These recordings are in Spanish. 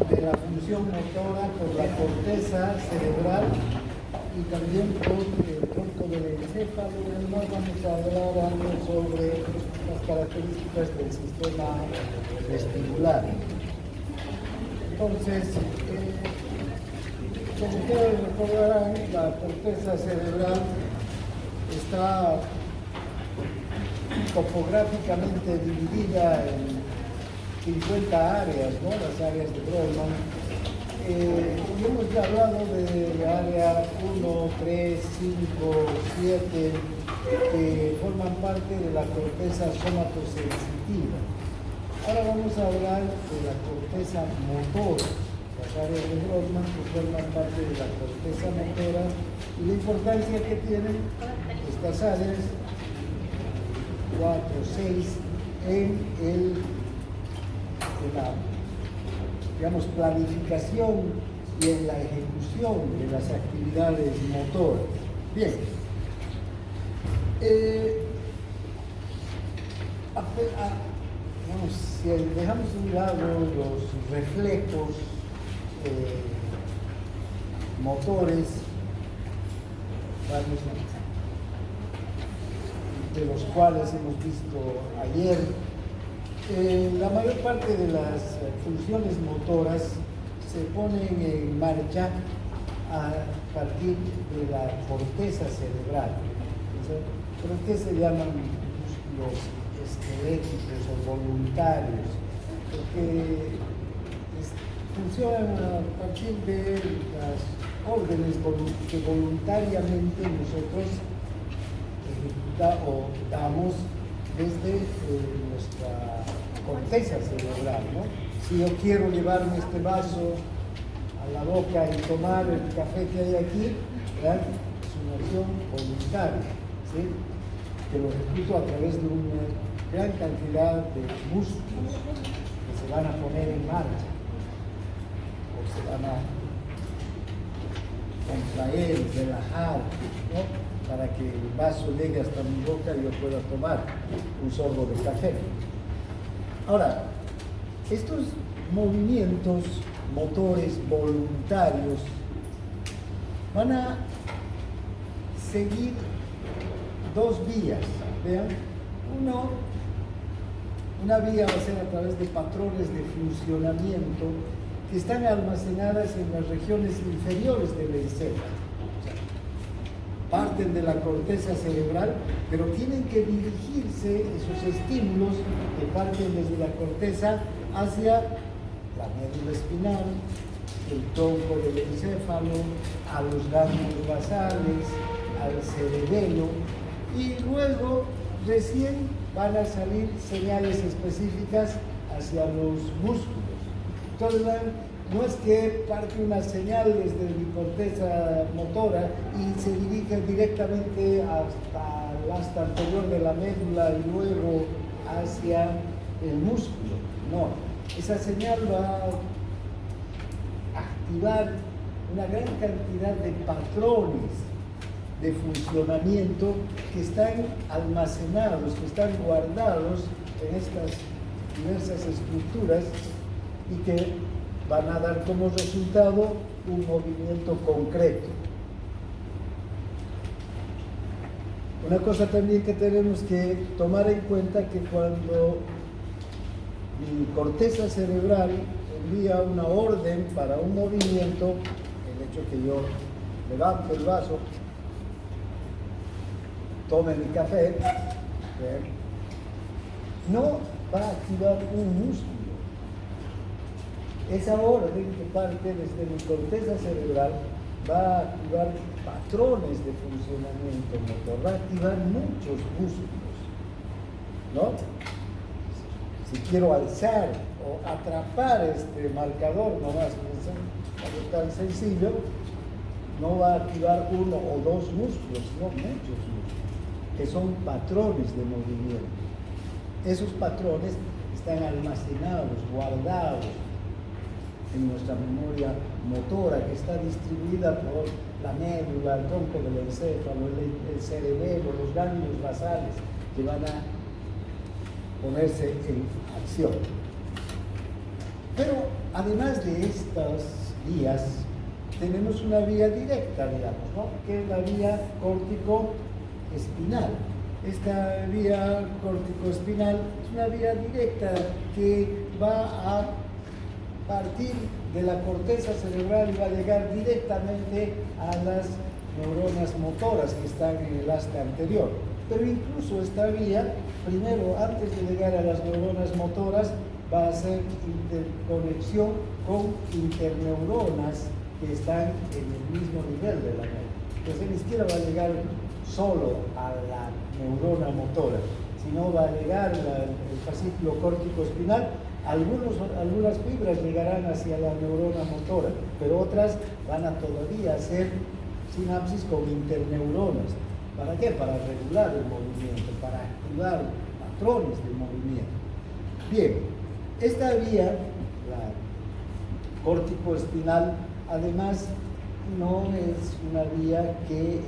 de la función motora por la corteza cerebral y también por el tronco del encéfalo. Además vamos a hablar algo sobre las características del sistema vestibular. Entonces, como ustedes recordarán, la corteza cerebral está topográficamente dividida en 50 áreas, ¿no? Las áreas de Brodmann. Y hemos ya hablado de área 1, 3, 5, 7, que forman parte de la corteza somatosensitiva. Ahora vamos a hablar de la corteza motora, las áreas de Brodmann que forman parte de la corteza motora y la importancia que tienen estas áreas 4, 6 en la, digamos, planificación y en la ejecución de las actividades motoras. Bien. Digamos, si dejamos de un lado los reflejos motores, de los cuales hemos visto ayer, la mayor parte de las funciones motoras se ponen en marcha a partir de la corteza cerebral. ¿Por qué se llaman músculos esqueléticos o voluntarios? Porque funcionan a partir de las órdenes que voluntariamente nosotros damos desde nuestra corteza cerebral, ¿no? Si yo quiero llevarme este vaso a la boca y tomar el café que hay aquí, ¿verdad? Es una acción voluntaria, ¿sí? Que lo ejecuto a través de una gran cantidad de músculos que se van a poner en marcha o se van a contraer, relajar, ¿no? Para que el vaso llegue hasta mi boca y yo pueda tomar un sorbo de café. Ahora, estos movimientos motores voluntarios van a seguir dos vías. Vean, una vía va a ser a través de patrones de funcionamiento que están almacenadas en las regiones inferiores del encéfalo. Parten de la corteza cerebral, pero tienen que dirigirse esos estímulos que parten desde la corteza hacia la médula espinal, el tronco del encéfalo, a los ganglios basales, al cerebelo, y luego recién van a salir señales específicas hacia los músculos. Entonces, no es que parte una señal desde mi corteza motora y se dirige directamente hasta el asta anterior de la médula y luego hacia el músculo. No, esa señal va a activar una gran cantidad de patrones de funcionamiento que están almacenados, que están guardados en estas diversas estructuras y que van a dar como resultado un movimiento concreto. Una cosa también que tenemos que tomar en cuenta que cuando mi corteza cerebral envía una orden para un movimiento, el hecho que yo levanto el vaso, tome mi café, no va a activar un músculo. Esa orden que parte desde mi corteza cerebral va a activar patrones de funcionamiento motor, va a activar muchos músculos, ¿no? Si quiero alzar o atrapar este marcador, nomás, algo tan sencillo, no va a activar uno o dos músculos, sino muchos músculos, que son patrones de movimiento. Esos patrones están almacenados, guardados en nuestra memoria motora, que está distribuida por la médula, el tronco del encéfalo, el cerebelo, los ganglios basales, que van a ponerse en acción. Pero además de estas vías, tenemos una vía directa, digamos, ¿no? Que es la vía córtico-espinal. Esta vía córtico-espinal es una vía directa que va a partir de la corteza cerebral y va a llegar directamente a las neuronas motoras que están en el asta anterior. Pero incluso esta vía, primero, antes de llegar a las neuronas motoras, va a hacer interconexión con interneuronas que están en el mismo nivel de la neurona. Entonces ni siquiera va a llegar solo a la neurona motora, sino va a llegar el fascículo córtico-espinal. Algunas fibras llegarán hacia la neurona motora, pero otras van a todavía hacer sinapsis con interneuronas. ¿Para qué? Para regular el movimiento, para activar patrones de movimiento. Bien, esta vía, la córtico-espinal, además no es una vía que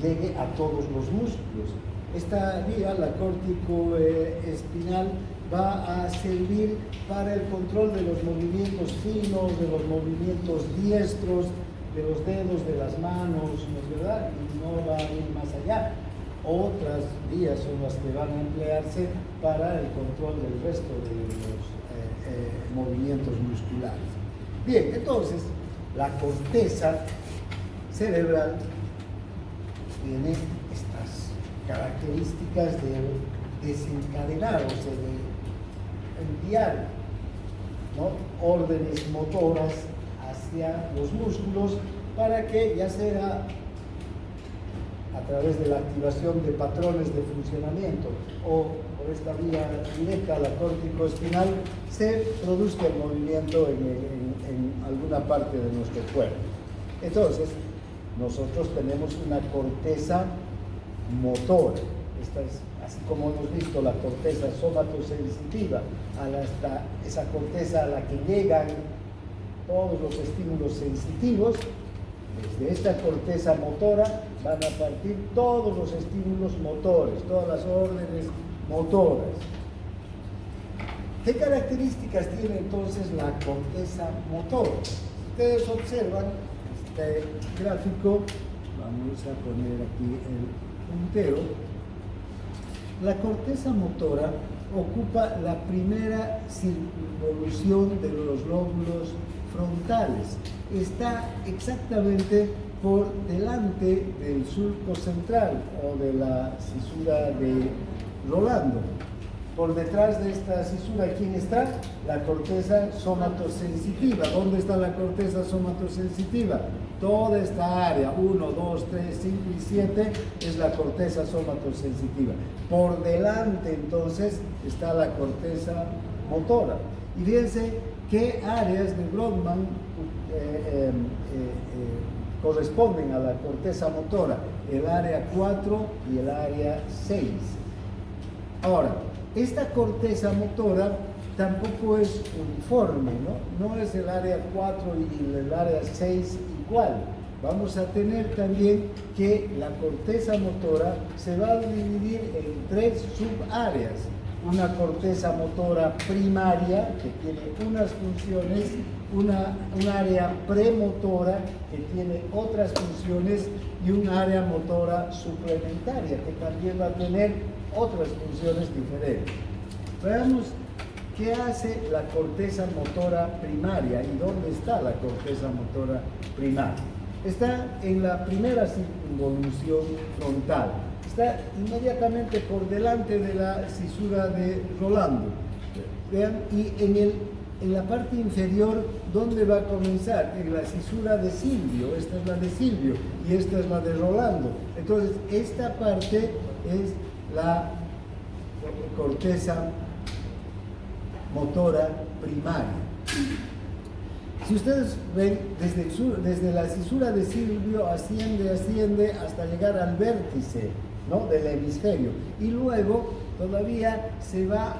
llegue a todos los músculos. Esta vía, la córtico-espinal, va a servir para el control de los movimientos finos, de los movimientos diestros, de los dedos de las manos, ¿no es verdad? Y no va a ir más allá. Otras vías son las que van a emplearse para el control del resto de los movimientos musculares. Bien, entonces, la corteza cerebral tiene estas características de desencadenar, o sea, de enviar, ¿no?, órdenes motoras hacia los músculos para que, ya sea a través de la activación de patrones de funcionamiento o por esta vía directa, la córtico-espinal, se produzca el movimiento en alguna parte de nuestro cuerpo. Entonces, nosotros tenemos una corteza motora. Esta es, así como hemos visto, la corteza somatosensitiva, hasta esa corteza a la que llegan todos los estímulos sensitivos. Desde esta corteza motora van a partir todos los estímulos motores, todas las órdenes motoras. ¿Qué características tiene entonces la corteza motora? Ustedes observan este gráfico, vamos a poner aquí el puntero. La corteza motora ocupa la primera circunvolución de los lóbulos frontales. Está exactamente por delante del surco central o de la cisura de Rolando. Por detrás de esta cisura, ¿quién está? La corteza somatosensitiva. ¿Dónde está la corteza somatosensitiva? Toda esta área, 1, 2, 3, 5 y 7, es la corteza somatosensitiva. Por delante, entonces, está la corteza motora. Y fíjense qué áreas de Brodmann corresponden a la corteza motora: el área 4 y el área 6. Ahora, esta corteza motora tampoco es uniforme, ¿no? No es el área 4 y el área 6 igual. Vamos a tener también que la corteza motora se va a dividir en 3 subáreas. Una corteza motora primaria, que tiene unas funciones, un área premotora, que tiene otras funciones, y un área motora suplementaria, que también va a tener otras funciones diferentes. Veamos qué hace la corteza motora primaria y dónde está la corteza motora primaria. Está en la primera circunvolución frontal. Está inmediatamente por delante de la cisura de Rolando. Vean, y en la parte inferior, ¿dónde va a comenzar? En la cisura de Silvio. Esta es la de Silvio y esta es la de Rolando. Entonces, esta parte es la corteza motora primaria. Si ustedes ven, desde la cisura de Silvio asciende hasta llegar al vértice, ¿no?, del hemisferio, y luego todavía se va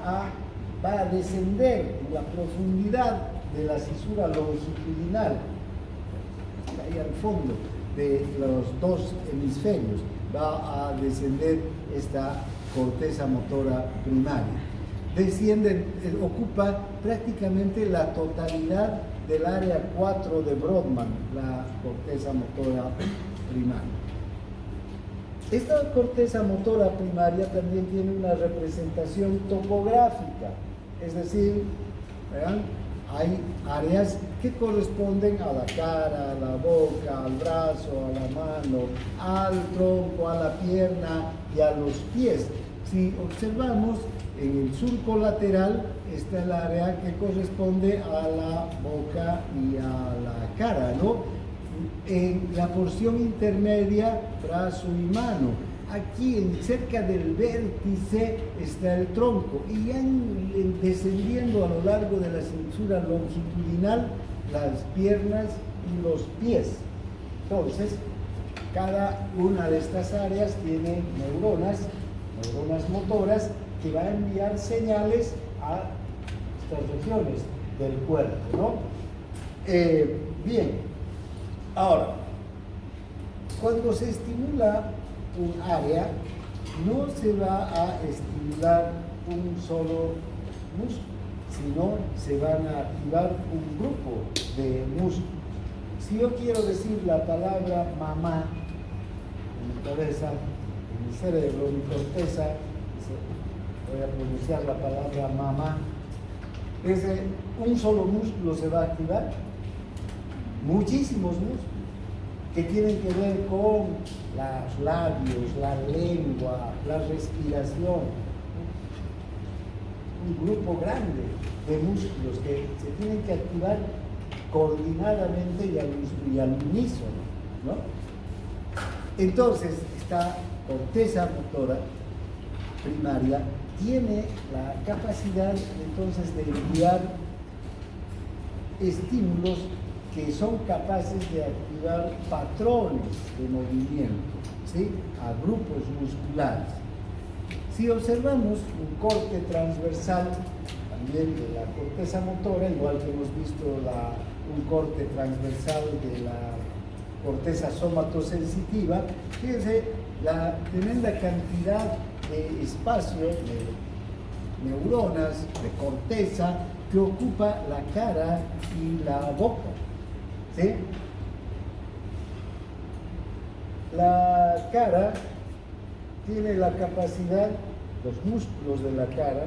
a descender en la profundidad de la cisura longitudinal, ahí al fondo de los dos hemisferios, va a descender esta corteza motora primaria. ocupa prácticamente la totalidad del área 4 de Brodmann, la corteza motora primaria. Esta corteza motora primaria también tiene una representación topográfica, es decir, ¿verdad? Hay áreas que corresponden a la cara, a la boca, al brazo, a la mano, al tronco, a la pierna y a los pies. Si observamos, en el surco lateral está el área que corresponde a la boca y a la cara, ¿no? En la porción intermedia, brazo y mano. Aquí, cerca del vértice, está el tronco. Y ya descendiendo a lo largo de la cintura longitudinal, las piernas y los pies. Entonces, cada una de estas áreas tiene neuronas motoras, que van a enviar señales a estas regiones del cuerpo, ¿no? Bien, ahora, cuando se estimula un área, no se va a estimular un solo músculo, sino se van a activar un grupo de músculos. Si yo quiero decir la palabra mamá en mi cabeza, en mi cerebro, en mi corteza, voy a pronunciar la palabra mamá, un solo músculo se va a activar, muchísimos músculos que tienen que ver con los labios, la lengua, la respiración, un grupo grande de músculos que se tienen que activar coordinadamente y al unísono, ¿no? Entonces, esta corteza motora primaria tiene la capacidad entonces de enviar estímulos que son capaces de activar patrones de movimiento, ¿sí?, a grupos musculares. Si observamos un corte transversal también de la corteza motora, igual que hemos visto un corte transversal de la corteza somatosensitiva, fíjense la tremenda cantidad de espacio, de neuronas, de corteza que ocupa la cara y la boca, ¿sí? La cara tiene la capacidad, los músculos de la cara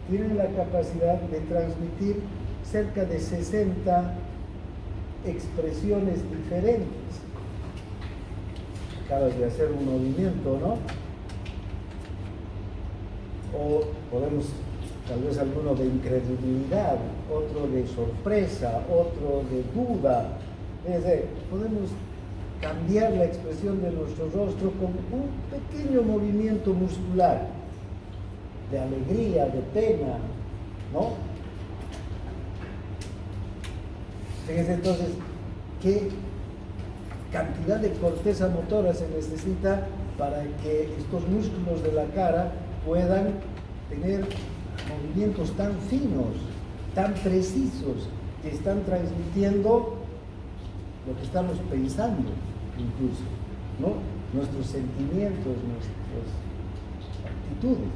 tienen la capacidad de transmitir cerca de 60 expresiones diferentes. Acabas de hacer un movimiento, ¿no? O podemos, tal vez alguno de incredulidad, otro de sorpresa, otro de duda. Es decir, podemos cambiar la expresión de nuestro rostro con un pequeño movimiento muscular, de alegría, de pena, ¿no? Fíjense entonces qué cantidad de corteza motora se necesita para que estos músculos de la cara puedan tener movimientos tan finos, tan precisos, que están transmitiendo lo que estamos pensando, incluso, ¿no? Nuestros sentimientos, nuestras actitudes.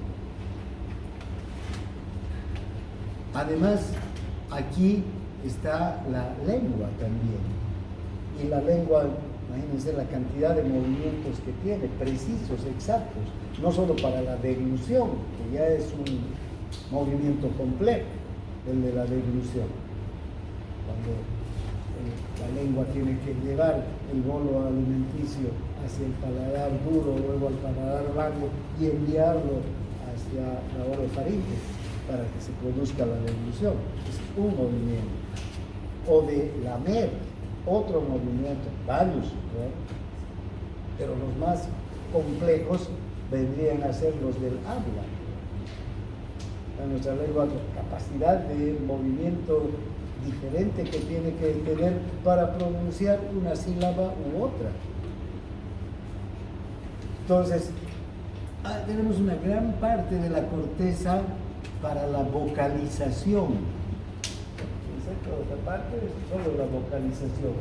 Además, aquí está la lengua también. Y la lengua, imagínense la cantidad de movimientos que tiene, precisos, exactos, no solo para la deglución, que ya es un movimiento complejo, el de la deglución. Cuando la lengua tiene que llevar el bolo alimenticio hacia el paladar duro, luego al paladar blando y enviarlo hacia la orofaringe para que se produzca la deglución. Es un movimiento. O de lamer, otro movimiento, varios, ¿no? Pero los más complejos vendrían a ser los del habla. Nuestra lengua, capacidad de movimiento diferente que tiene que tener para pronunciar una sílaba u otra. Entonces, tenemos una gran parte de la corteza para la vocalización. Otra parte es solo la vocalización,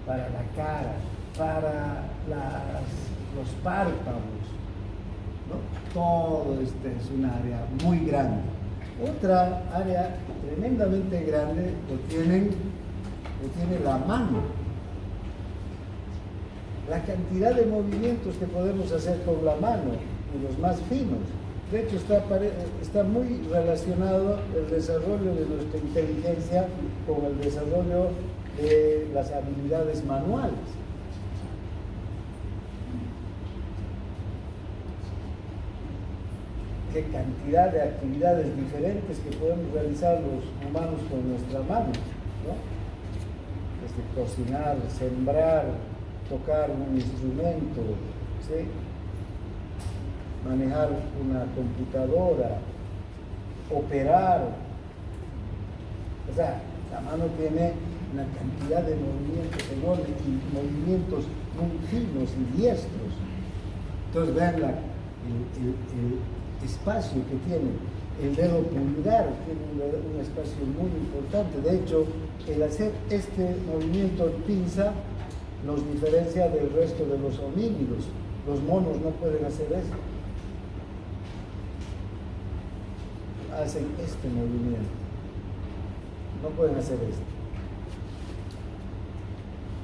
para la cara, para los párpados, ¿no? Todo este es un área muy grande. Otra área tremendamente grande lo tiene la mano. La cantidad de movimientos que podemos hacer con la mano, y los más finos. De hecho, está muy relacionado el desarrollo de nuestra inteligencia con el desarrollo de las habilidades manuales. Qué cantidad de actividades diferentes que podemos realizar los humanos con nuestra mano, ¿no? Desde cocinar, sembrar, tocar un instrumento, ¿sí? Manejar una computadora, operar. O sea, la mano tiene una cantidad de movimientos enormes y movimientos muy finos y diestros. Entonces vean el espacio que tiene. El dedo pulgar tiene un espacio muy importante. De hecho, el hacer este movimiento en pinza nos diferencia del resto de los homínidos. Los monos no pueden hacer eso. Hacen este movimiento. No pueden hacer esto.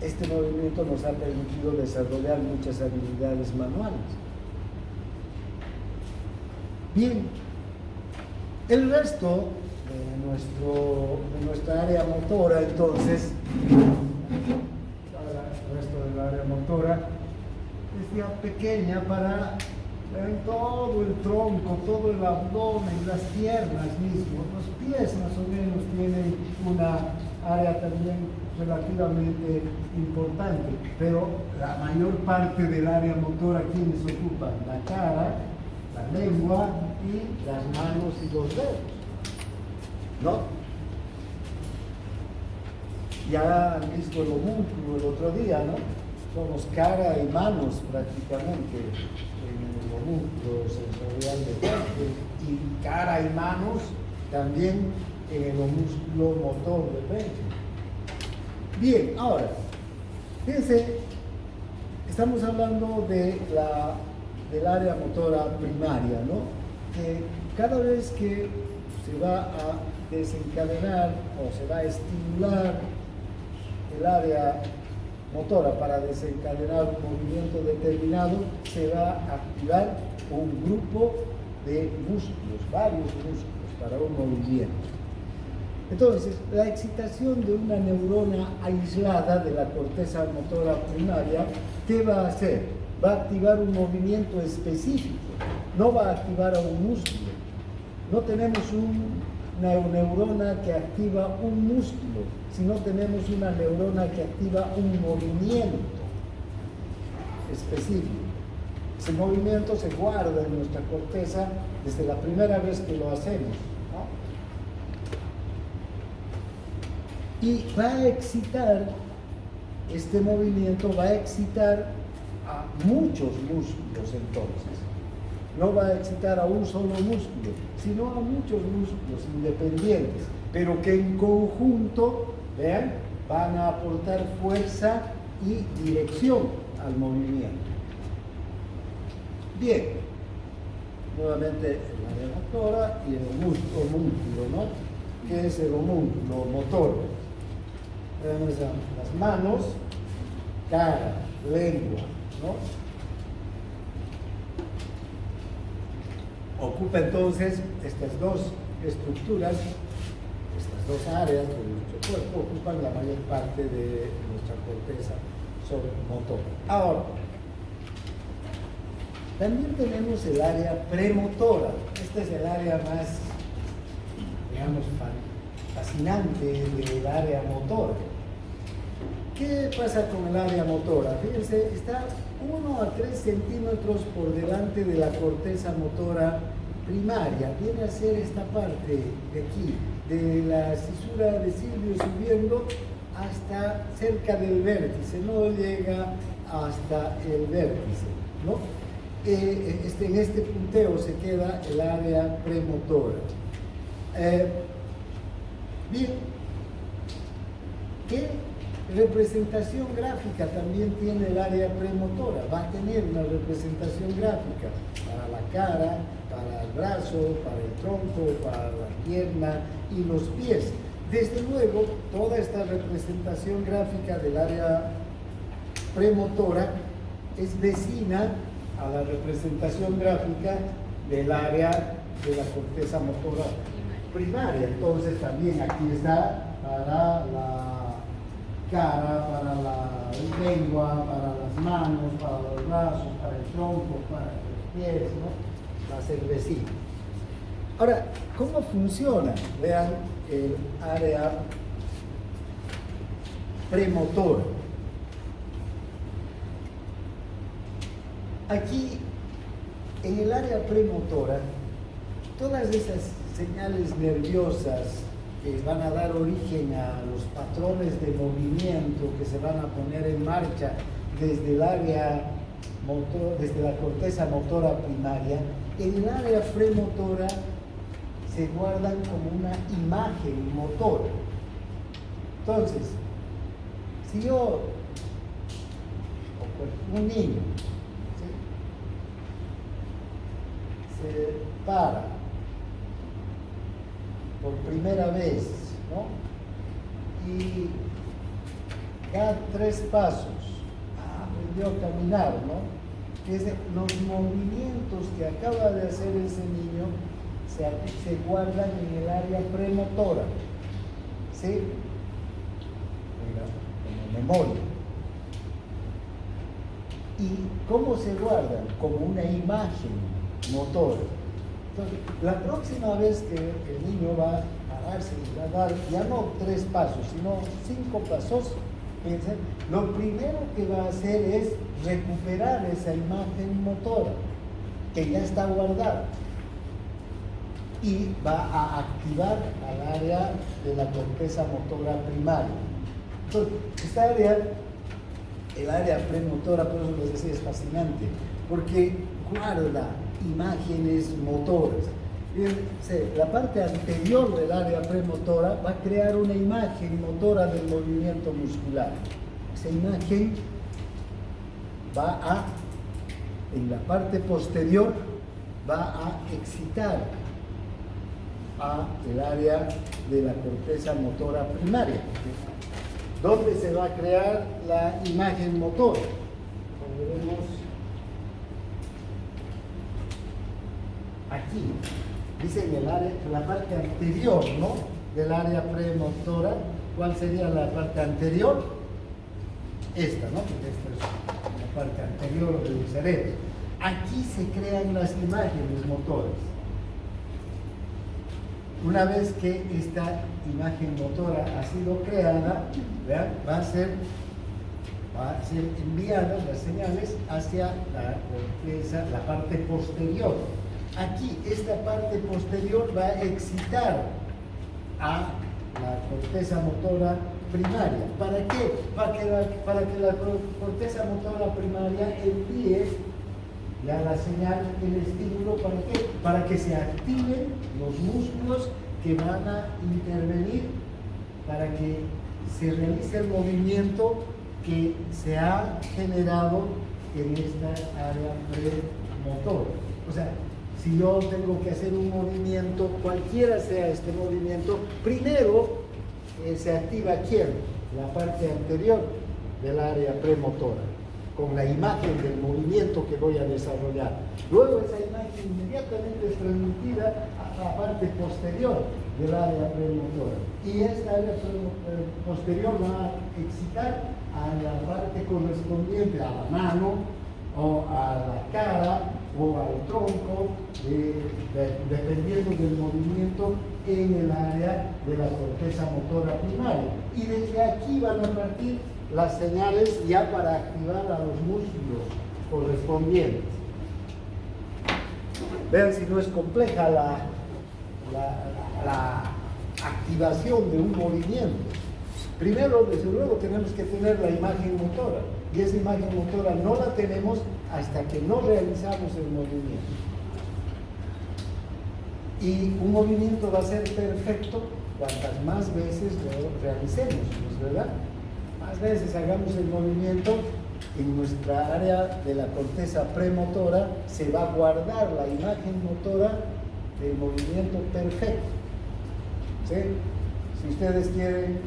Este movimiento nos ha permitido desarrollar muchas habilidades manuales. Bien, el resto de nuestra área motora, entonces, el resto del área motora es ya pequeña para todo el tronco, todo el abdomen, las piernas mismos, los pies más o menos tienen una área también relativamente importante, pero la mayor parte del área motora, ¿quiénes ocupan? La cara, la lengua y las manos y los dedos, ¿no? Ya han visto el homúnculo el otro día, ¿no? Somos cara y manos prácticamente en el homúnculo sensorial de Berkeley, y cara y manos también en el homúnculo motor de Berkeley. Bien, ahora, fíjense, estamos hablando del área motora primaria, ¿no? Que cada vez que se va a desencadenar o se va a estimular el área motora para desencadenar un movimiento determinado, se va a activar un grupo de músculos, varios músculos para un movimiento. Entonces, la excitación de una neurona aislada de la corteza motora primaria, ¿qué va a hacer? Va a activar un movimiento específico, no va a activar a un músculo. No tenemos una neurona que activa un músculo, sino tenemos una neurona que activa un movimiento específico. Ese movimiento se guarda en nuestra corteza desde la primera vez que lo hacemos, ¿no? Y va a excitar, este movimiento va a excitar a muchos músculos entonces. No va a excitar a un solo músculo, sino a muchos músculos independientes, pero que en conjunto, vean, van a aportar fuerza y dirección al movimiento. Bien, nuevamente el área motora y el homúnculo, ¿no? ¿Qué es el homúnculo motor? Tenemos las manos, cara, lengua, ¿no? Ocupa entonces estas dos estructuras, estas dos áreas de nuestro cuerpo, ocupan la mayor parte de nuestra corteza motora. Ahora, también tenemos el área premotora. Este es el área más, digamos, fascinante del área motora. ¿Qué pasa con el área motora? Fíjense, está 1 a 3 centímetros por delante de la corteza motora primaria. Viene a ser esta parte de aquí, de la cisura de Silvio subiendo hasta cerca del vértice, no llega hasta el vértice, ¿no? En este punteo se queda el área premotora. Bien, ¿qué representación gráfica también tiene el área premotora? Va a tener una representación gráfica. para la cara, para el brazo, para el tronco, para la pierna y los pies. Desde luego, toda esta representación gráfica del área premotora es vecina a la representación gráfica del área de la corteza motora primaria. Entonces también aquí está para la cara, para la lengua, para las manos, para los brazos, para el tronco, para los pies, ¿no? Va a ser vecino. Ahora, ¿cómo funciona? Vean el área premotora. Aquí, en el área premotora, todas esas señales nerviosas que van a dar origen a los patrones de movimiento que se van a poner en marcha desde el área motor, desde la corteza motora primaria, en el área premotora se guardan como una imagen motora. Entonces, si yo, o un niño, ¿sí?, se para por primera vez, ¿no?, y da 3 pasos, aprendió a caminar, ¿no? Los movimientos que acaba de hacer ese niño se guardan en el área premotora, ¿sí?, como memoria. ¿Y cómo se guardan? Como una imagen motora. Entonces, la próxima vez que el niño va a pararse y va a dar ya no 3 pasos, sino 5 pasos, piensen, lo primero que va a hacer es recuperar esa imagen motora que ya está guardada y va a activar al área de la corteza motora primaria. Entonces, esta área, el área premotora, por eso les decía, es fascinante, porque guarda imágenes motoras. Fíjense, la parte anterior del área premotora va a crear una imagen motora del movimiento muscular. Esa imagen en la parte posterior, va a excitar a el área de la corteza motora primaria. ¿Dónde se va a crear la imagen motora? Como vemos aquí, dice en el área, la parte anterior, ¿no?, del área premotora. ¿Cuál sería la parte anterior? Esta, ¿no?, porque esta es la parte anterior del cerebro. Aquí se crean las imágenes motoras. Una vez que esta imagen motora ha sido creada, ¿vean?, va a ser enviadas las señales hacia la corteza, la parte posterior. Aquí, esta parte posterior va a excitar a la corteza motora primaria. ¿Para qué? Para que la corteza motora primaria envíe ya la señal, el estímulo. ¿Para qué? Para que se activen los músculos que van a intervenir para que se realice el movimiento que se ha generado en esta área premotora. O sea, si yo tengo que hacer un movimiento, cualquiera sea este movimiento, primero se activa ¿quién? La parte anterior del área premotora, con la imagen del movimiento que voy a desarrollar. Luego esa imagen inmediatamente es transmitida a la parte posterior del área premotora. Y esta área posterior va a excitar a la parte correspondiente a la mano, o a la cara, o al tronco, dependiendo del movimiento en el área de la corteza motora primaria. Y desde aquí van a partir las señales ya para activar a los músculos correspondientes. Vean si no es compleja la activación de un movimiento. Primero, desde luego, tenemos que tener la imagen motora, y esa imagen motora no la tenemos hasta que no realizamos el movimiento. Y un movimiento va a ser perfecto cuantas más veces lo realicemos, ¿no es verdad? Más veces hagamos el movimiento, en nuestra área de la corteza premotora se va a guardar la imagen motora del movimiento perfecto. ¿Sí? Si ustedes quieren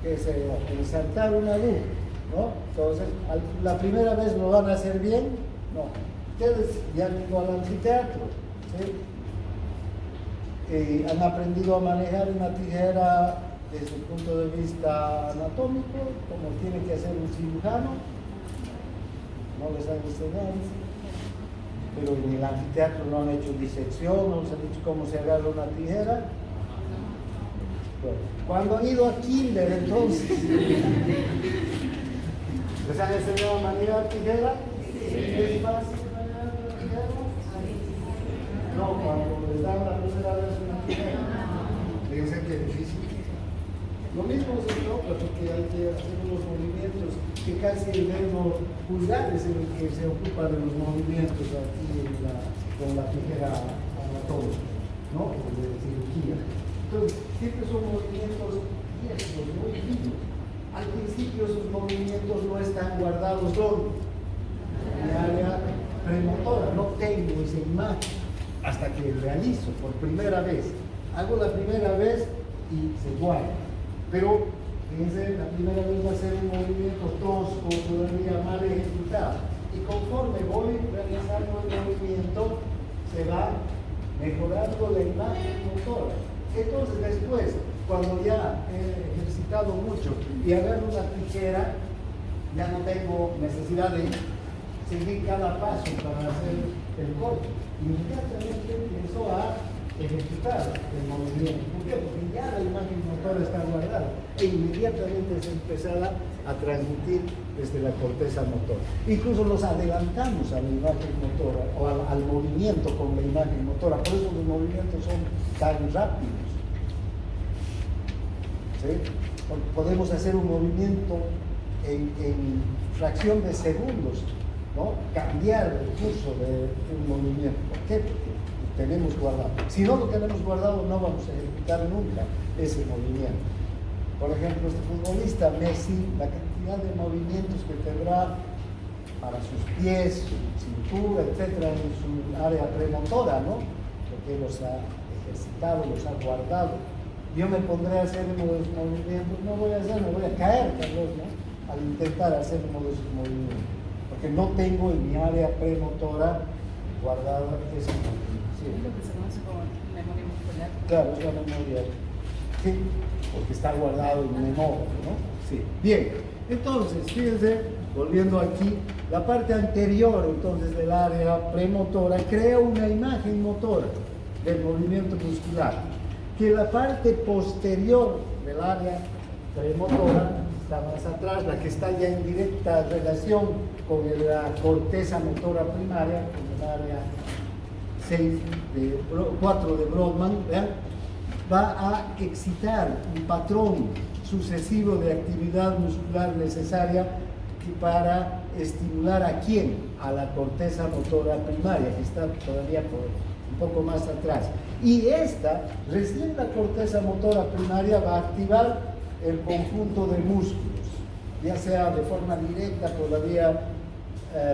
que se saltar una luz, ¿no? Entonces, la primera vez lo van a hacer bien, no. Ustedes ya han ido al anfiteatro, ¿sí? Han aprendido a manejar una tijera desde el punto de vista anatómico, como tiene que hacer un cirujano. No les han enseñado, pero en el anfiteatro no han hecho disección, no les han dicho cómo se agarra una tijera. Bueno, cuando han ido a kinder, entonces, ¿les han enseñado a manejar tijera? ¿Es fácil manejar una tijera? No, cuando les dan la primera vez una tijera, piensan que es difícil. Lo mismo se toca porque hay que hacer unos movimientos que casi el dedo pulgar es el que se ocupa de los movimientos aquí con la tijera anatómica, ¿no? De cirugía. Entonces, siempre son movimientos riesgos, muy finos. Al principio esos movimientos no están guardados ¿dónde? En el área premotora, no tengo esa imagen hasta que realizo por primera vez. Hago la primera vez y se guarda. Pero, fíjense, la primera vez va a ser un movimiento tosco, todavía mal ejecutado. Y conforme voy realizando el movimiento, se va mejorando la imagen motora. Entonces, después, cuando ya he ejercitado mucho y agarro una tijera, ya no tengo necesidad de seguir cada paso para hacer el corte. Inmediatamente empiezo a ejecutar el movimiento. ¿Por qué? Porque ya la imagen motora está guardada e inmediatamente es empezada a transmitir desde la corteza motora. Incluso nos adelantamos a la imagen motora o al movimiento con la imagen motora, por eso los movimientos son tan rápidos. ¿Sí? Podemos hacer un movimiento en fracción de segundos, ¿no? Cambiar el curso de un movimiento. ¿Por qué? Porque tenemos guardado. Si no lo tenemos guardado, no vamos a ejecutar nunca ese movimiento. Por ejemplo, este futbolista Messi, la cantidad de movimientos que tendrá para sus pies, su cintura, etcétera, en su área premotora, ¿no? Porque los ha ejercitado, los ha guardado. Yo me pondré a hacer uno de esos movimientos, no voy a hacer, me voy a caer tal vez, ¿no? Al intentar hacer uno de esos movimientos. Porque no tengo en mi área premotora guardada ese movimiento. Sí. Es lo que se conoce como memoria muscular. Claro, es la memoria. Sí, porque está guardado en memoria, ¿no? Sí. Bien, entonces, fíjense, volviendo aquí, la parte anterior entonces del área premotora crea una imagen motora del movimiento muscular, que la parte posterior del área premotora está más atrás, la que está ya en directa relación con la corteza motora primaria, con el área 4 de Brodmann, ¿vean? Va a excitar un patrón sucesivo de actividad muscular necesaria para estimular ¿a quién? A la corteza motora primaria, que está todavía un poco más atrás. Y esta, recién la corteza motora primaria va a activar el conjunto de músculos, ya sea de forma directa por la vía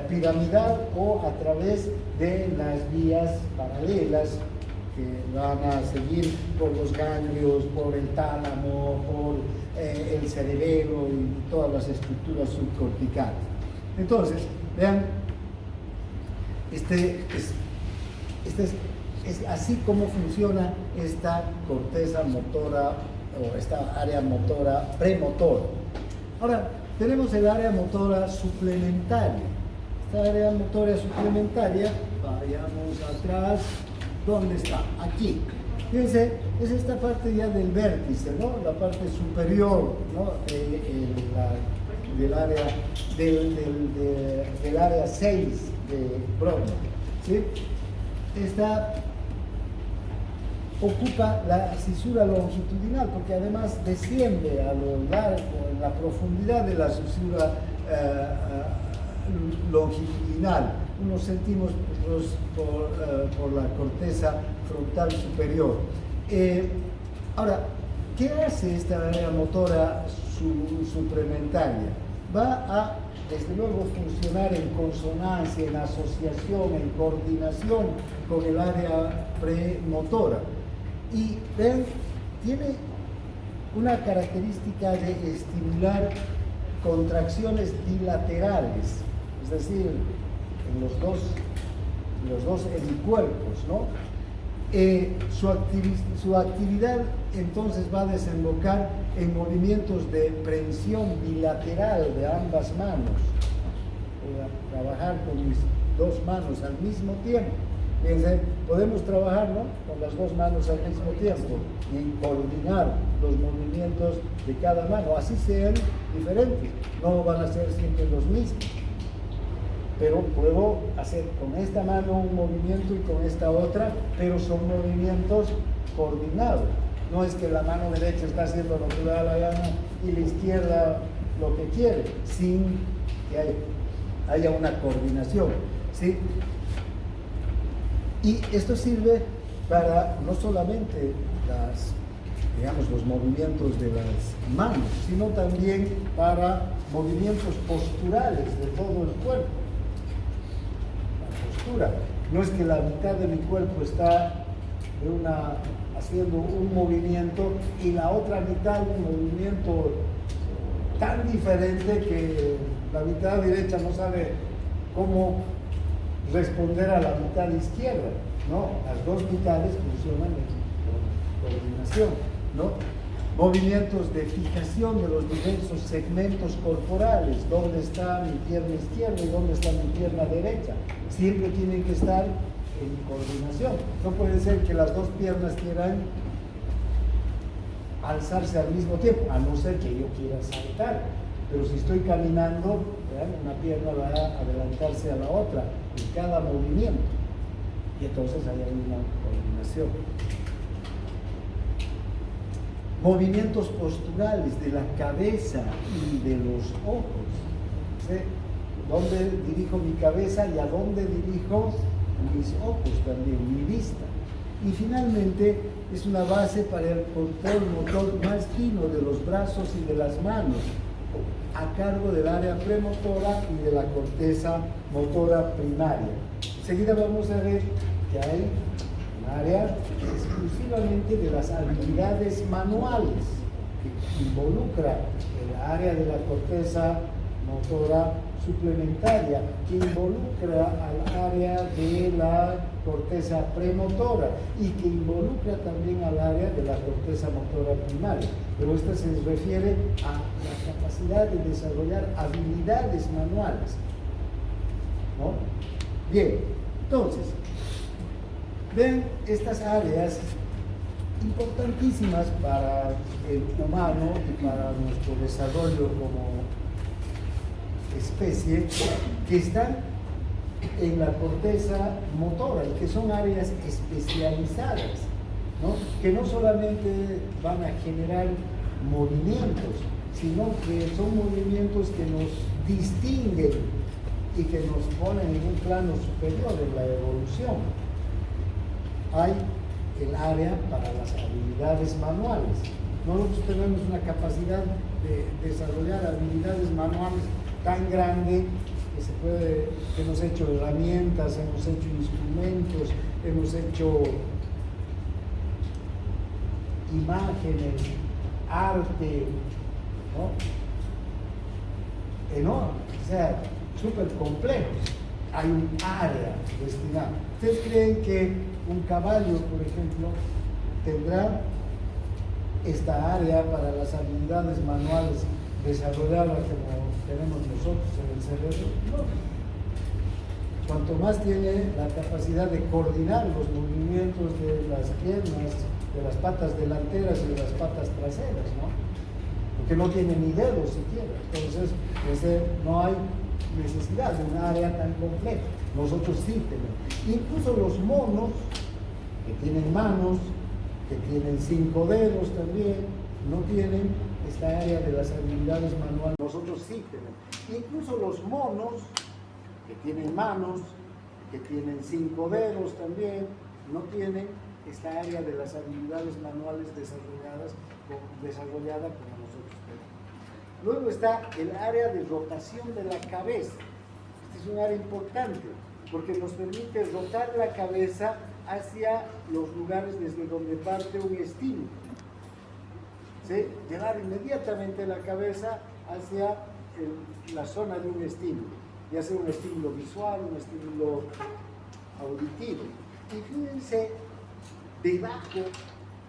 piramidal o a través de las vías paralelas que van a seguir por los ganglios, por el tálamo, por el cerebelo y todas las estructuras subcorticales. Entonces, vean, es así como funciona esta corteza motora o esta área motora premotora. Ahora, tenemos el área motora suplementaria. Esta área motora suplementaria, vayamos atrás, ¿dónde está? Aquí. Fíjense, es esta parte ya del vértice, ¿no? La parte superior, ¿no? Del área 6 de Brodmann, ¿sí? Esta ocupa la cisura longitudinal, porque además desciende a lo largo, en la profundidad de la cisura longitudinal, unos centímetros por la corteza frontal superior. Ahora, ¿qué hace esta área motora suplementaria? va a, desde luego, funcionar en consonancia, en asociación, en coordinación con el área premotora. Y ven, tiene una característica de estimular contracciones bilaterales, es decir, en los dos hemicuerpos, ¿no? Su actividad entonces va a desembocar en movimientos de prensión bilateral de ambas manos. Voy a trabajar con mis dos manos al mismo tiempo. Fíjense, podemos trabajar, ¿no?, con las dos manos al mismo tiempo y coordinar los movimientos de cada mano, así sean diferentes, no van a ser siempre los mismos. Pero puedo hacer con esta mano un movimiento y con esta otra, pero son movimientos coordinados. No es que la mano derecha está haciendo lo que le da la gana y la izquierda lo que quiere, sin que haya una coordinación, ¿sí? Y esto sirve para no solamente los movimientos de las manos, sino también para movimientos posturales de todo el cuerpo. No es que la mitad de mi cuerpo está haciendo un movimiento y la otra mitad un movimiento tan diferente que la mitad derecha no sabe cómo responder a la mitad izquierda. No, las dos mitades funcionan en coordinación, ¿no? Movimientos de fijación de los diversos segmentos corporales, dónde está mi pierna izquierda y dónde está mi pierna derecha, siempre tienen que estar en coordinación. No puede ser que las dos piernas quieran alzarse al mismo tiempo, a no ser que yo quiera saltar, pero si estoy caminando, ¿verdad?, una pierna va a adelantarse a la otra en cada movimiento, y entonces hay una coordinación. Movimientos posturales de la cabeza y de los ojos, ¿sí? ¿Dónde dirijo mi cabeza y a dónde dirijo mis ojos también, mi vista? Y finalmente es una base para el control motor más fino de los brazos y de las manos, a cargo del área premotora y de la corteza motora primaria. Enseguida vamos a ver que hay área exclusivamente de las habilidades manuales, que involucra el área de la corteza motora suplementaria, que involucra al área de la corteza premotora y que involucra también al área de la corteza motora primaria. Pero esta se refiere a la capacidad de desarrollar habilidades manuales, ¿no? Bien, entonces, ven estas áreas importantísimas para el humano y para nuestro desarrollo como especie, que están en la corteza motora y que son áreas especializadas, ¿no?, que no solamente van a generar movimientos, sino que son movimientos que nos distinguen y que nos ponen en un plano superior en la evolución. Hay el área para las habilidades manuales. Nosotros tenemos una capacidad de desarrollar habilidades manuales tan grande que hemos hecho herramientas, hemos hecho instrumentos, hemos hecho imágenes, arte, ¿no?, enorme, o sea, súper complejos. Hay un área destinada. ¿Ustedes creen que un caballo, por ejemplo, tendrá esta área para las habilidades manuales desarrollada como tenemos nosotros en el cerebro? No. Cuanto más tiene la capacidad de coordinar los movimientos de las piernas, de las patas delanteras y de las patas traseras, ¿no? Porque no tiene ni dedos siquiera. Entonces, no hay necesidad de un área tan compleja. Nosotros sí tenemos. Incluso los monos, que tienen manos, que tienen 5 dedos también, no tienen esta área de las habilidades manuales. Nosotros sí tenemos. Incluso los monos, que tienen manos, que tienen 5 dedos también, no tienen esta área de las habilidades manuales desarrollada como nosotros tenemos. Luego está el área de rotación de la cabeza. Este es un área importante porque nos permite rotar la cabeza hacia los lugares desde donde parte un estímulo. ¿Sí? Llevar inmediatamente la cabeza hacia la zona de un estímulo, ya sea un estímulo visual, un estímulo auditivo. Y fíjense, debajo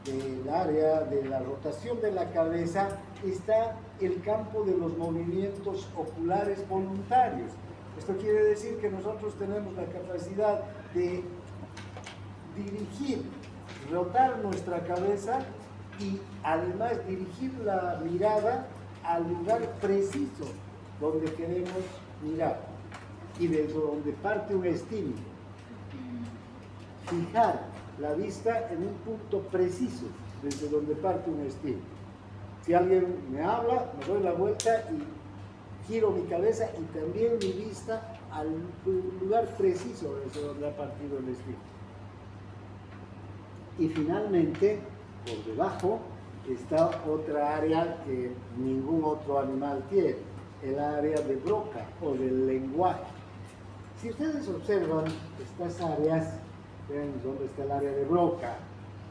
del área de la rotación de la cabeza está el campo de los movimientos oculares voluntarios. Esto quiere decir que nosotros tenemos la capacidad de dirigir, rotar nuestra cabeza y además dirigir la mirada al lugar preciso donde queremos mirar y desde donde parte un estímulo. Fijar la vista en un punto preciso desde donde parte un estímulo. Si alguien me habla, me doy la vuelta y giro mi cabeza y también mi vista al lugar preciso desde donde ha partido el estímulo. Y finalmente, por debajo, está otra área que ningún otro animal tiene, el área de Broca o del lenguaje. Si ustedes observan estas áreas, vean dónde está el área de Broca,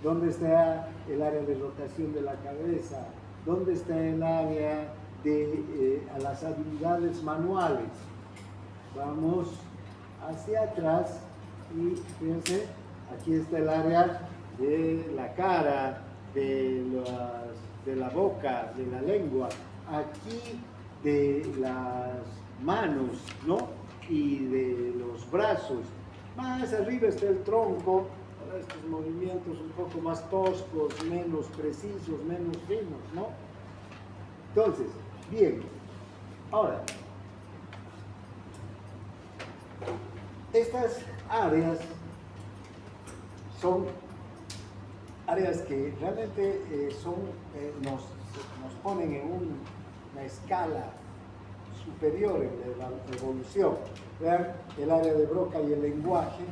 dónde está el área de rotación de la cabeza, dónde está el área de las habilidades manuales. Vamos hacia atrás y fíjense, aquí está el área de la cara, de la boca, de la lengua, aquí de las manos, ¿no? Y de los brazos. Más arriba está el tronco, para estos movimientos un poco más toscos, menos precisos, menos finos, ¿no? Entonces, bien, ahora, estas áreas son áreas que realmente nos ponen en una escala superior en la evolución. Vean, el área de Broca y el lenguaje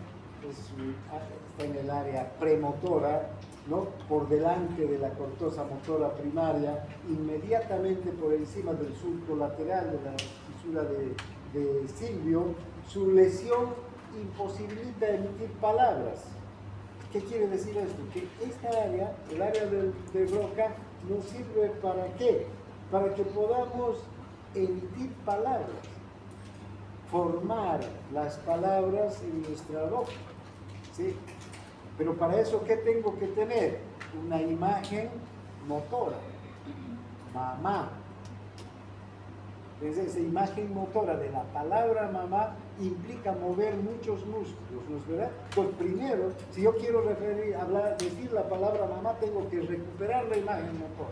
está en el área premotora, ¿no? Por delante de la cortosa motora primaria, inmediatamente por encima del surco lateral de la fisura de Silvio. Su lesión imposibilita emitir palabras. ¿Qué quiere decir esto? Que esta área, el área de Broca, nos sirve ¿para qué? Para que podamos emitir palabras, formar las palabras en nuestra boca, ¿sí? Pero para eso, ¿qué tengo que tener? Una imagen motora, mamá. Entonces, esa imagen motora de la palabra mamá implica mover muchos músculos, ¿no es verdad? Pues primero, si yo quiero decir la palabra mamá, tengo que recuperar la imagen motora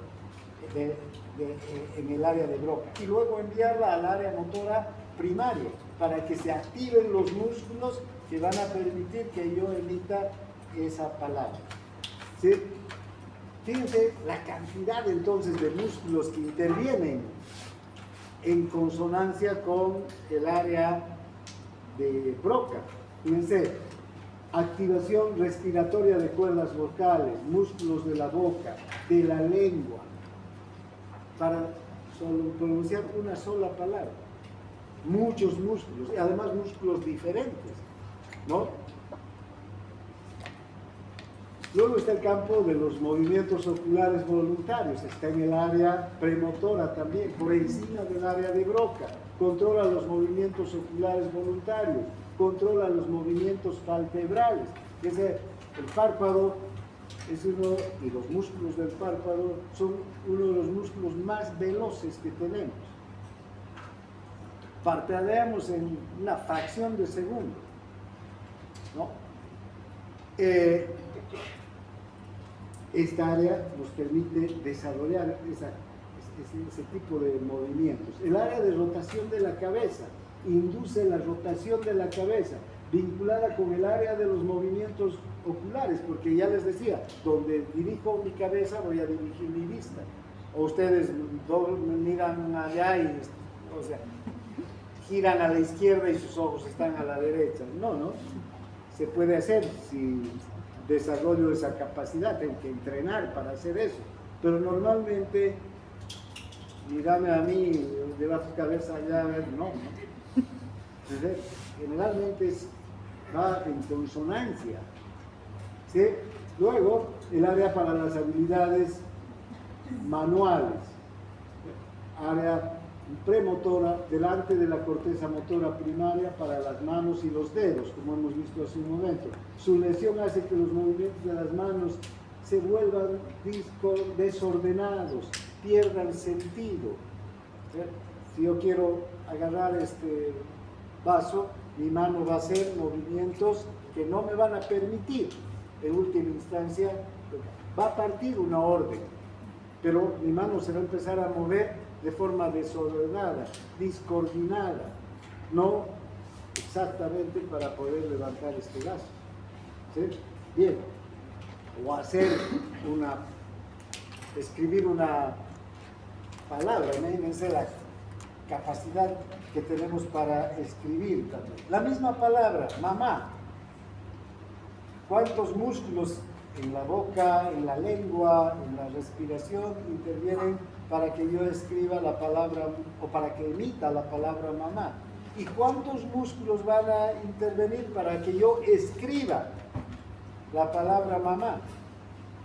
en el área de Broca y luego enviarla al área motora primaria para que se activen los músculos que van a permitir que yo emita esa palabra, ¿sí? Fíjense la cantidad entonces de músculos que intervienen en consonancia con el área de Broca. Fíjense, activación respiratoria de cuerdas vocales, músculos de la boca, de la lengua, para solo pronunciar una sola palabra. Muchos músculos, y además músculos diferentes, ¿no? Luego está el campo de los movimientos oculares voluntarios, está en el área premotora también, por encima del área de Broca. Controla los movimientos oculares voluntarios, controla los movimientos palpebrales. El párpado es uno, y los músculos del párpado son uno de los músculos más veloces que tenemos. Parpadeamos en una fracción de segundo, ¿no? Esta área nos permite desarrollar ese tipo de movimientos. El área de rotación de la cabeza induce la rotación de la cabeza, vinculada con el área de los movimientos oculares, porque ya les decía, donde dirijo mi cabeza voy a dirigir mi vista. O ustedes miran allá y, o sea, giran a la izquierda y sus ojos están a la derecha. No, se puede hacer si desarrollo esa capacidad, tengo que entrenar para hacer eso, pero normalmente y dame a mí de tu cabeza allá, no. Entonces, generalmente va en consonancia. ¿Sí? Luego, el área para las habilidades manuales, área premotora delante de la corteza motora primaria para las manos y los dedos, como hemos visto hace un momento. Su lesión hace que los movimientos de las manos se vuelvan desordenados, pierdan sentido. Si yo quiero agarrar este vaso, mi mano va a hacer movimientos que no me van a permitir, en última instancia, va a partir una orden, pero mi mano se va a empezar a mover de forma desordenada, discoordinada, no exactamente para poder levantar este vaso. ¿Sí? Bien, o escribir una palabra, imagínense la capacidad que tenemos para escribir también. La misma palabra, mamá. ¿Cuántos músculos en la boca, en la lengua, en la respiración intervienen para que yo escriba la palabra o para que emita la palabra mamá? ¿Y cuántos músculos van a intervenir para que yo escriba la palabra mamá?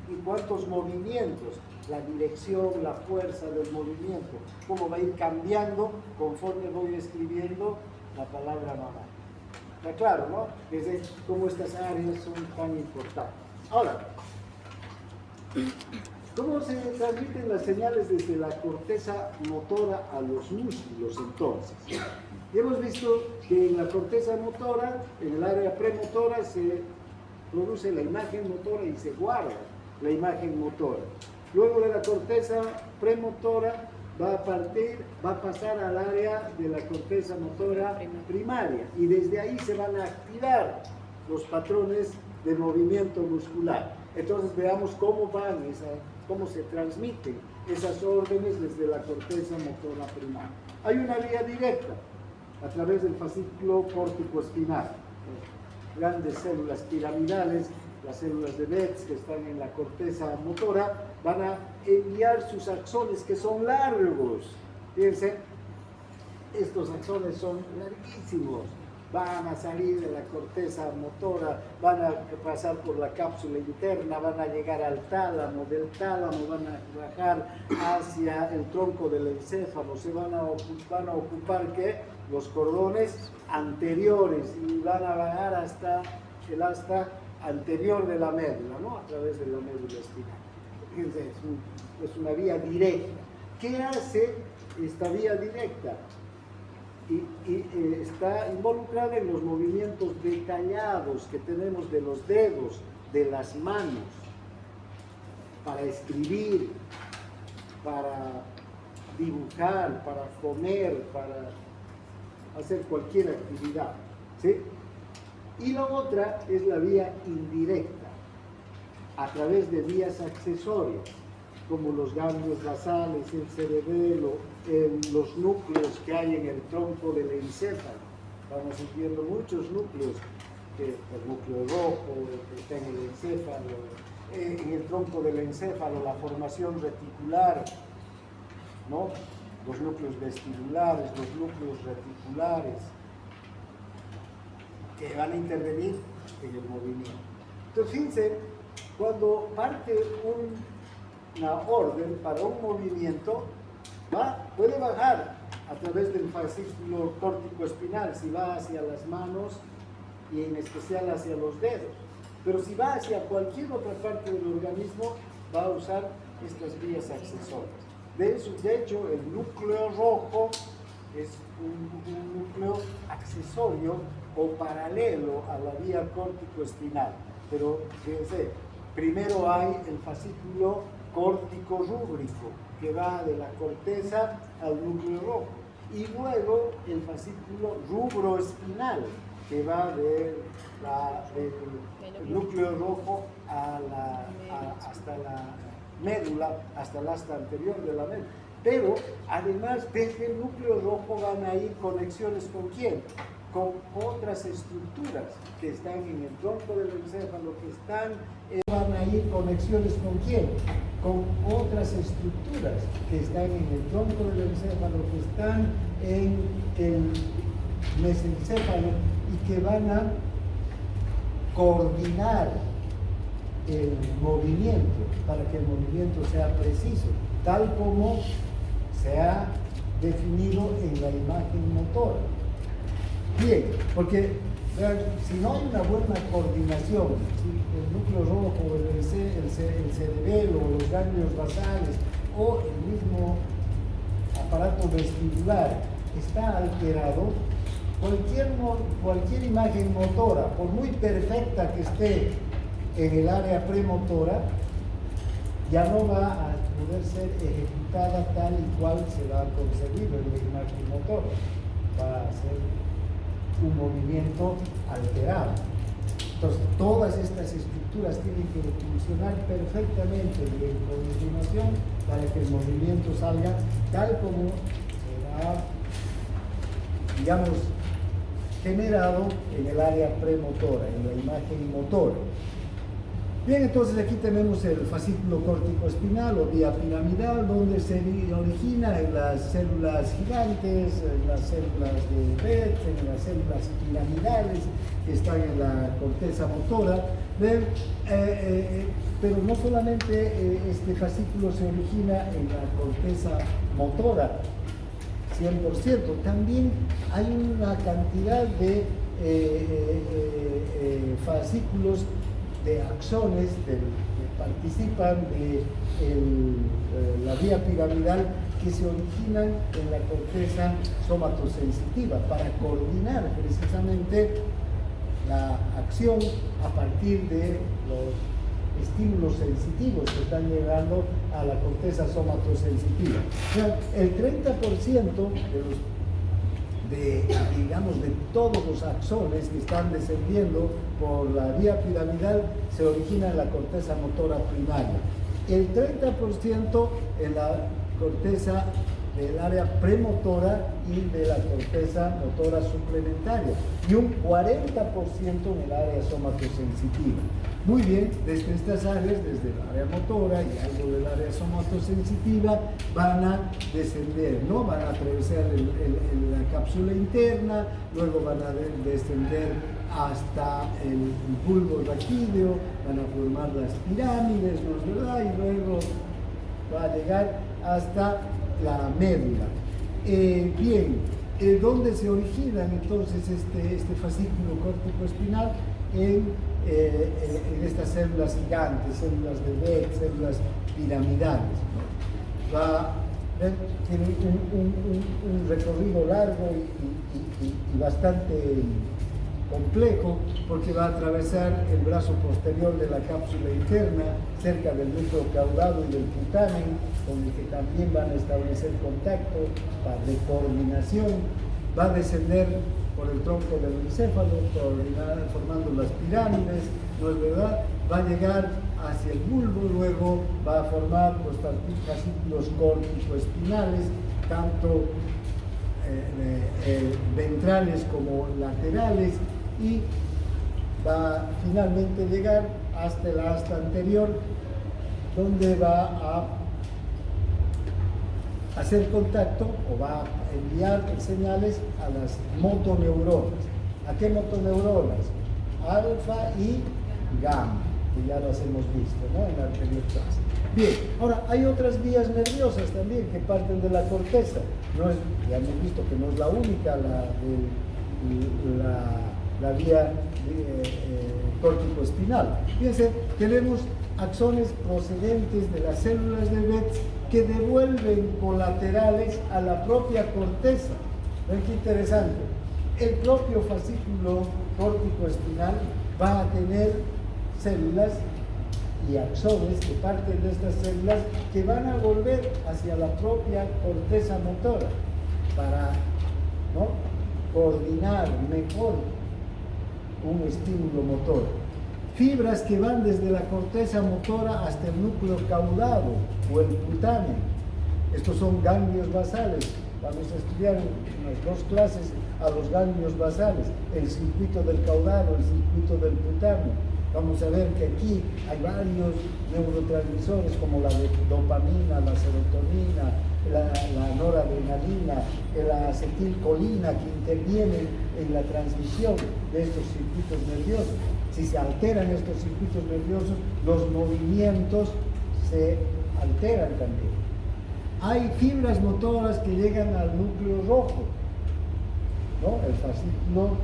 ¿Y cuántos movimientos? La dirección, la fuerza del movimiento, cómo va a ir cambiando conforme voy escribiendo la palabra mamá. Está claro, ¿no? Desde cómo estas áreas son tan importantes. Ahora, ¿cómo se transmiten las señales desde la corteza motora a los músculos entonces? Y hemos visto que en la corteza motora, en el área premotora, se produce la imagen motora y se guarda la imagen motora. Luego de la corteza premotora va a pasar al área de la corteza motora primaria y desde ahí se van a activar los patrones de movimiento muscular. Entonces veamos cómo cómo se transmiten esas órdenes desde la corteza motora primaria. Hay una vía directa a través del fascículo córtico-espinal. Grandes células piramidales, las células de Betz que están en la corteza motora, van a enviar sus axones que son largos. Fíjense, estos axones son larguísimos. Van a salir de la corteza motora, van a pasar por la cápsula interna, van a llegar al tálamo, del tálamo van a bajar hacia el tronco del encéfalo, se van a ocupar ¿qué? Los cordones anteriores y van a bajar hasta el asta anterior de la médula, ¿no? A través de la médula espinal. Fíjense, es una vía directa. ¿Qué hace esta vía directa? Está involucrada en los movimientos detallados que tenemos de los dedos, de las manos, para escribir, para dibujar, para comer, para hacer cualquier actividad, ¿sí? Y la otra es la vía indirecta, a través de vías accesorias, como los ganglios basales, el cerebelo, los núcleos que hay en el tronco del encéfalo. Vamos viendo muchos núcleos, el núcleo rojo, que está en el encéfalo, en el tronco del encéfalo, la formación reticular, ¿no? Los núcleos vestibulares, los núcleos reticulares, que van a intervenir en el movimiento. Entonces, fíjense, cuando parte una orden para un movimiento, puede bajar a través del fascículo córtico-espinal, si va hacia las manos y en especial hacia los dedos. Pero si va hacia cualquier otra parte del organismo, va a usar estas vías accesorias. De hecho, el núcleo rojo es un núcleo accesorio o paralelo a la vía córtico-espinal. Pero fíjense, primero hay el fascículo córtico-rúbrico, que va de la corteza al núcleo rojo, y luego el fascículo rubroespinal, que va del núcleo rojo hasta la médula, hasta el asta anterior de la médula. Pero además desde el núcleo rojo van a ir conexiones ¿con quién? con otras estructuras que están en el tronco del encéfalo, que están, van a ir conexiones con quién, con otras estructuras que están en el tronco del encéfalo, que están en el mesencéfalo y que van a coordinar el movimiento para que el movimiento sea preciso, tal como se ha definido en la imagen motora. Bien, porque vean, si no hay una buena coordinación, ¿sí? El núcleo rojo, el cerebelo, los ganglios basales o el mismo aparato vestibular está alterado, cualquier imagen motora, por muy perfecta que esté en el área premotora, ya no va a poder ser ejecutada tal y cual se va a conseguir en la imagen motora. Va a ser un movimiento alterado. Entonces, todas estas estructuras tienen que funcionar perfectamente y en coordinación para que el movimiento salga tal como será, digamos, generado en el área premotora, en la imagen motora. Bien, entonces aquí tenemos el fascículo córtico-espinal o vía piramidal, donde se origina en las células gigantes, en las células de Bett, en las células piramidales que están en la corteza motora. ¿Ven? Pero no solamente este fascículo se origina en la corteza motora, 100%, también hay una cantidad de fascículos de axones que participan de la vía piramidal que se originan en la corteza somatosensitiva para coordinar precisamente la acción a partir de los estímulos sensitivos que están llegando a la corteza somatosensitiva. O sea, el 30% de todos los axones que están descendiendo por la vía piramidal se origina en la corteza motora primaria. El 30% en la corteza del área premotora y de la corteza motora suplementaria y un 40% en el área somatosensitiva. Muy bien, desde estas áreas, desde el área motora y algo del área somatosensitiva, van a descender, ¿no? Van a atravesar la cápsula interna, luego van a descender hasta el bulbo raquídeo, van a formar las pirámides, ¿no es verdad? Y luego va a llegar hasta la médula. Bien, ¿dónde se originan entonces este fascículo córtico-espinal? En estas células gigantes, células de Bett, células piramidales, ¿no? Tiene un recorrido largo y bastante complejo, porque va a atravesar el brazo posterior de la cápsula interna, cerca del núcleo caudado y del putamen, con el que también van a establecer contacto de coordinación. Va a descender por el tronco del encéfalo, formando las pirámides, ¿no es verdad? Va a llegar hacia el bulbo, luego va a formar los fascículos córtico-espinales, tanto ventrales como laterales, y va a finalmente llegar hasta el asta anterior, donde va a hacer contacto o va a enviar señales a las motoneuronas. ¿A qué motoneuronas? Alfa y gamma, que ya las hemos visto, ¿no?, en la anterior clase. Bien, ahora hay otras vías nerviosas también que parten de la corteza. Ya hemos visto que no es la única, la vía córtico-espinal. Fíjense, tenemos axones procedentes de las células de Bett que devuelven colaterales a la propia corteza. ¿Ven qué interesante? El propio fascículo córtico-espinal va a tener células y axones que parten de estas células que van a volver hacia la propia corteza motora para, ¿no?, coordinar mejor un estímulo motor. Fibras que van desde la corteza motora hasta el núcleo caudado o el putamen. Estos son ganglios basales. vamos a estudiar en unas 2 clases a los ganglios basales, el circuito del caudal o el circuito del putano. Vamos a ver que aquí hay varios neurotransmisores como la dopamina, la serotonina, la noradrenalina, la acetilcolina que intervienen en la transmisión de estos circuitos nerviosos. Si se alteran estos circuitos nerviosos, los movimientos se alteran también. Hay fibras motoras que llegan al núcleo rojo, ¿no? El fascículo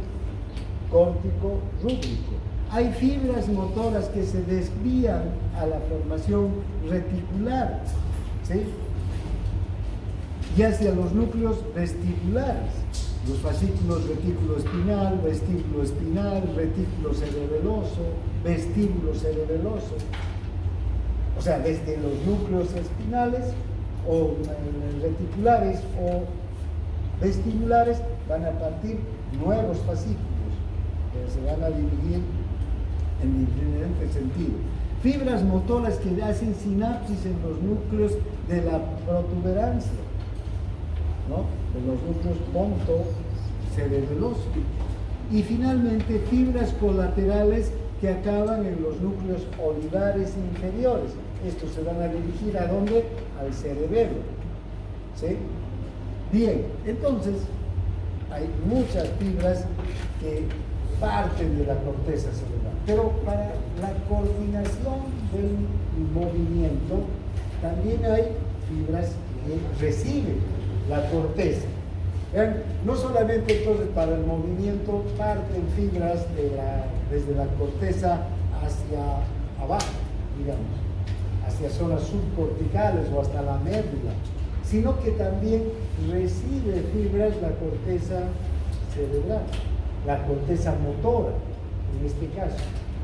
córtico rúbrico. Hay fibras motoras que se desvían a la formación reticular, ¿sí? Y hacia los núcleos vestibulares, los fascículos retículo espinal, vestíbulo espinal, retículo cerebeloso, vestíbulo cerebeloso. O sea, desde los núcleos espinales o reticulares o vestibulares van a partir nuevos fascículos que se van a dividir en diferentes sentidos. Fibras motoras que hacen sinapsis en los núcleos de la protuberancia, ¿no? De los núcleos ponto-cerebelosos. Y finalmente fibras colaterales que acaban en los núcleos olivares inferiores. Estos se van a dirigir ¿a dónde? Al cerebelo, ¿sí? Bien, entonces hay muchas fibras que parten de la corteza cerebral, pero para la coordinación del movimiento también hay fibras que reciben la corteza. Vean, no solamente entonces para el movimiento parten fibras desde la corteza hacia abajo, digamos, hacia zonas subcorticales o hasta la médula, sino que también recibe fibras la corteza cerebral, la corteza motora, en este caso,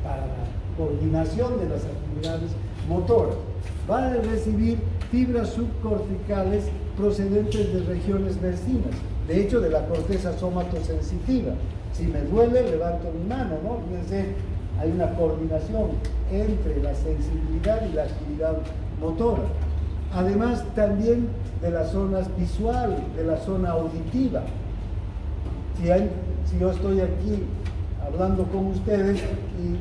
para la coordinación de las actividades motoras. Va a recibir fibras subcorticales procedentes de regiones vecinas, de hecho de la corteza somatosensitiva. Si me duele, levanto mi mano, ¿no? Fíjense, hay una coordinación entre la sensibilidad y la actividad motora. Además, también de las zonas visual, de la zona auditiva. Si yo estoy aquí hablando con ustedes y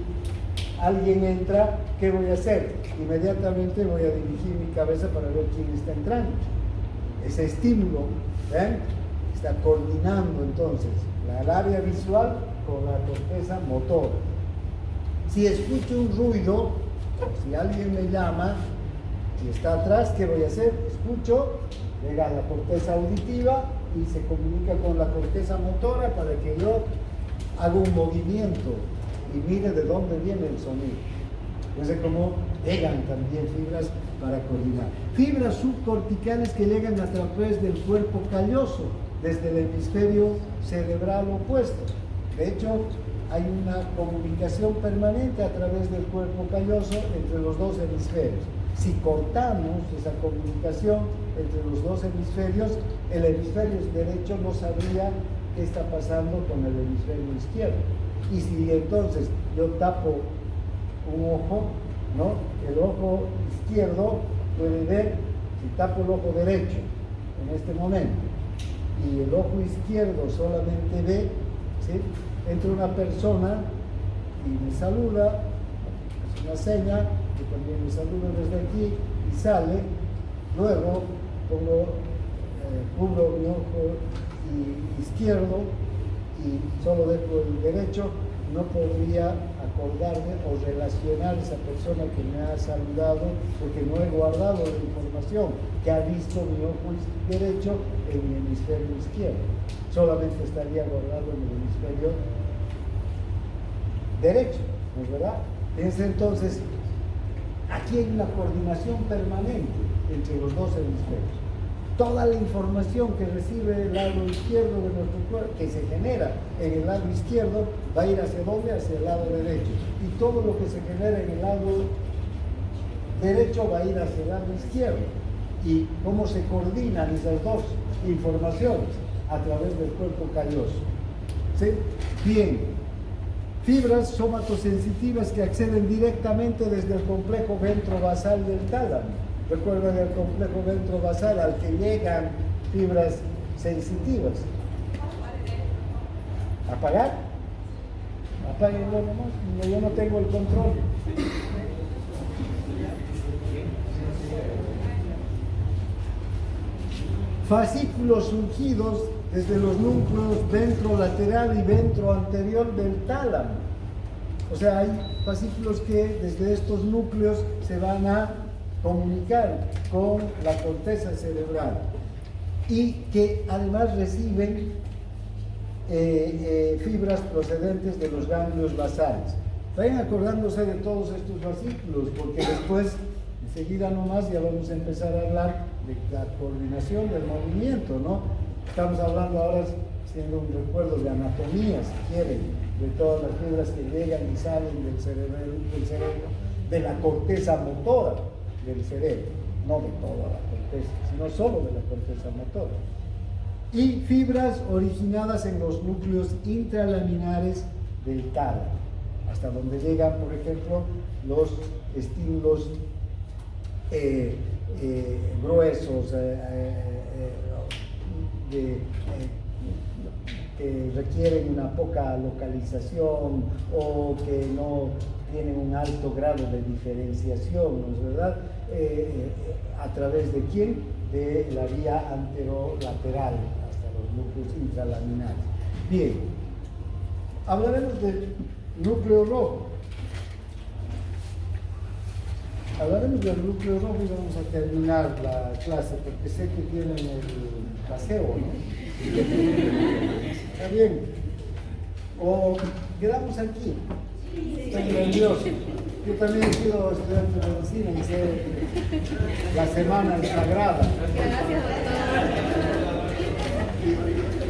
alguien entra, ¿qué voy a hacer? Inmediatamente voy a dirigir mi cabeza para ver quién está entrando. Ese estímulo, ¿ven? Está coordinando entonces el área visual con la corteza motora. Si escucho un ruido, si alguien me llama y está atrás, ¿qué voy a hacer? Escucho, llega a la corteza auditiva y se comunica con la corteza motora para que yo haga un movimiento y mire de dónde viene el sonido. Entonces, como llegan también fibras para coordinar. Fibras subcorticales que llegan a través del cuerpo calloso, desde el hemisferio cerebral opuesto. De hecho, hay una comunicación permanente a través del cuerpo calloso entre los dos hemisferios. Si cortamos esa comunicación entre los dos hemisferios, el hemisferio derecho no sabría qué está pasando con el hemisferio izquierdo. Y si entonces yo tapo un ojo, ¿no? El ojo izquierdo puede ver, si tapo el ojo derecho en este momento, y el ojo izquierdo solamente ve, ¿sí? Entra una persona y me saluda, hace una seña, yo también me saludo desde aquí y sale, luego cubro mi ojo izquierdo y solo dejo el derecho, no podría acordarme o relacionar esa persona que me ha saludado porque no he guardado la información que ha visto mi ojo derecho en mi hemisferio izquierdo. Solamente estaría guardado en el hemisferio derecho, ¿no es verdad? Entonces, aquí hay una coordinación permanente entre los dos hemisferios. Toda la información que recibe el lado izquierdo de nuestro cuerpo, que se genera en el lado izquierdo, va a ir hacia dónde? Hacia el lado derecho. Y todo lo que se genera en el lado derecho va a ir hacia el lado izquierdo. ¿Y cómo se coordinan esas dos informaciones? A través del cuerpo calloso. ¿Sí? Bien. Fibras somatosensitivas que acceden directamente desde el complejo ventrobasal del tálamo. Recuerden el complejo ventrobasal al que llegan fibras sensitivas. ¿Apagar? Apáguenlo nomás, yo no tengo el control. Fascículos surgidos desde los núcleos ventrolateral y ventroanterior del tálamo. O sea, hay fascículos que desde estos núcleos se van a comunicar con la corteza cerebral y que además reciben fibras procedentes de los ganglios basales. Vayan acordándose de todos estos fascículos, porque después, enseguida nomás, ya vamos a empezar a hablar de la coordinación del movimiento, ¿no? Estamos hablando ahora, haciendo un recuerdo de anatomía, si quieren, de todas las fibras que llegan y salen del cerebro, de la corteza motora del cerebro, no de toda la corteza, sino solo de la corteza motora. Y fibras originadas en los núcleos intralaminares del tálamo, hasta donde llegan, por ejemplo, los estímulos gruesos que requieren una poca localización o que no tienen un alto grado de diferenciación, ¿no es verdad? ¿A través de quién? De la vía anterolateral hasta los núcleos intralaminares. Bien, hablaremos del núcleo rojo. Hablaremos del núcleo rojo y vamos a terminar la clase porque sé que tienen el paseo, ¿no? ¿Está bien? ¿O quedamos aquí? Estoy nervioso. Yo también he sido estudiante de medicina y sé la semana es sagrada. Gracias, doctor.